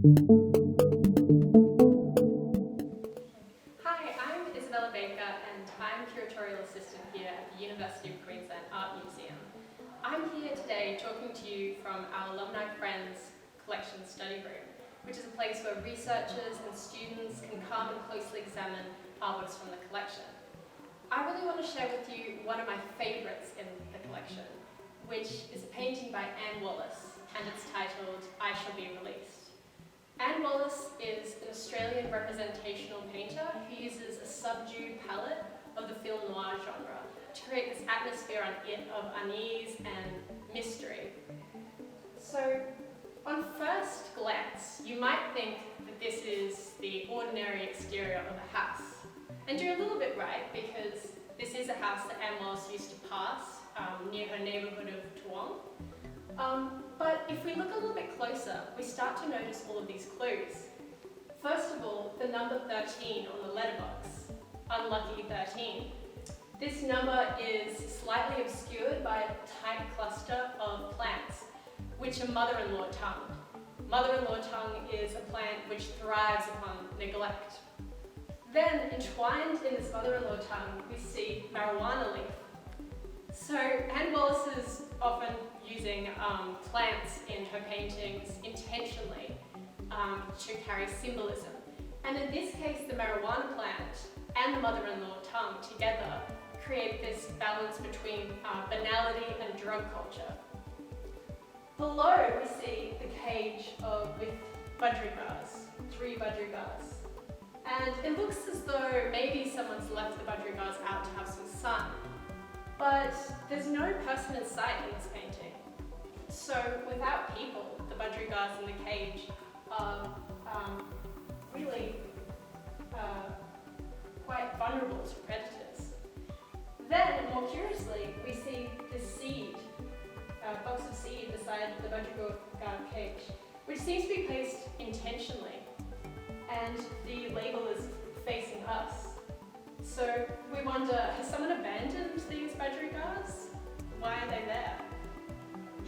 Hi, I'm Isabella Baker and I'm Curatorial Assistant here at the University of Queensland Art Museum. I'm here today talking to you from our Alumni Friends Collection Study Room, which is a place where researchers and students can come and closely examine artworks from the collection. I really want to share with you one of my favourites in the collection, which is a painting by Anne Wallace, and it's titled I Shall Be Released. Anne Wallace is an Australian representational painter who uses a subdued palette of the film noir genre to create this atmosphere of unease and mystery. So, on first glance, you might think that this is the ordinary exterior of a house. And you're a little bit right, because this is a house that Anne Wallace used to pass near her neighbourhood of Toowong. But if we look a little bit closer, we start to notice all of these clues. First of all, the number 13 on the letterbox, unlucky 13. This number is slightly obscured by a tight cluster of plants, which are mother-in-law tongue. Mother-in-law tongue is a plant which thrives upon neglect. Then, entwined in this mother-in-law tongue, we see marijuana leaf. So Anne Wallace is often using plants in her paintings intentionally to carry symbolism. And in this case, the marijuana plant and the mother-in-law tongue together create this balance between banality and drug culture. Below, we see the cage with budgerigars, 3 budgerigars. And it looks as though maybe someone's left the budgerigars out to have some sun. But there's no person in sight in this painting. So without people, the budgerigars in the cage are really quite vulnerable to predators. Then, more curiously, we see the seed, box of seed beside the budgerigar cage, which seems to be placed intentionally, and the label is facing us. So we wonder, has someone abandoned these budgerigars? Why are they there?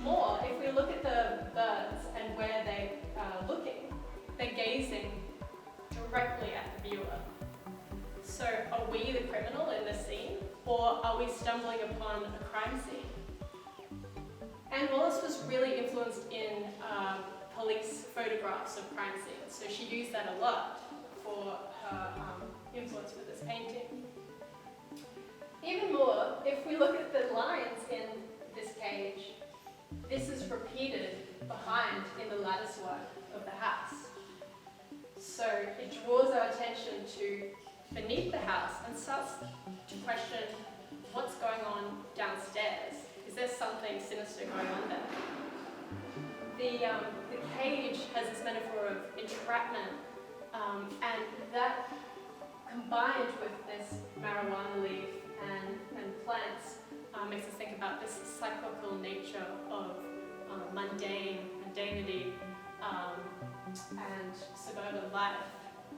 More, if we look at the birds and where they are looking, they're gazing directly at the viewer. So are we the criminal in this scene, or are we stumbling upon a crime scene? Anne Wallace was really influenced in police photographs of crime scenes, so she used that a lot for her influence with this painting. Even more, if we look at the lines in this cage, this is repeated behind in the lattice work of the house. So it draws our attention to beneath the house and starts to question what's going on downstairs. Is there something sinister going on there? The cage has this metaphor of entrapment, and that combined with this marijuana leaf and plants makes us think about this cyclical nature of mundanity and suburban life,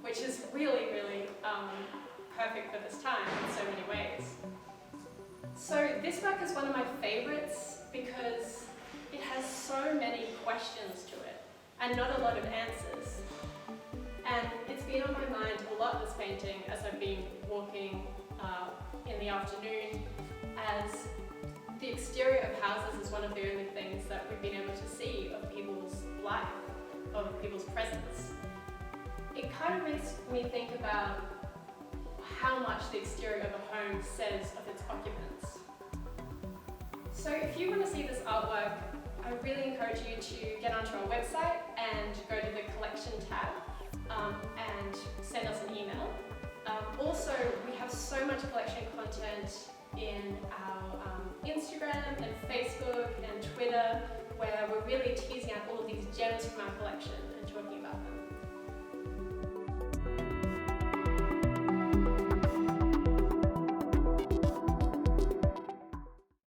which is really, really perfect for this time in so many ways. So this work is one of my favourites because it has so many questions to it and not a lot of answers. And it's been on my mind a lot, this painting, as I've been walking in the afternoon, as the exterior of houses is one of the only things that we've been able to see of people's life, of people's presence. It kind of makes me think about how much the exterior of a home says of its occupants. So if you want to see this artwork, I really encourage you to get onto our website and go to the collection tab and send us an email. Also, we have so much collection content in our Instagram and Facebook and Twitter, where we're really teasing out all of these gems from our collection and talking about them.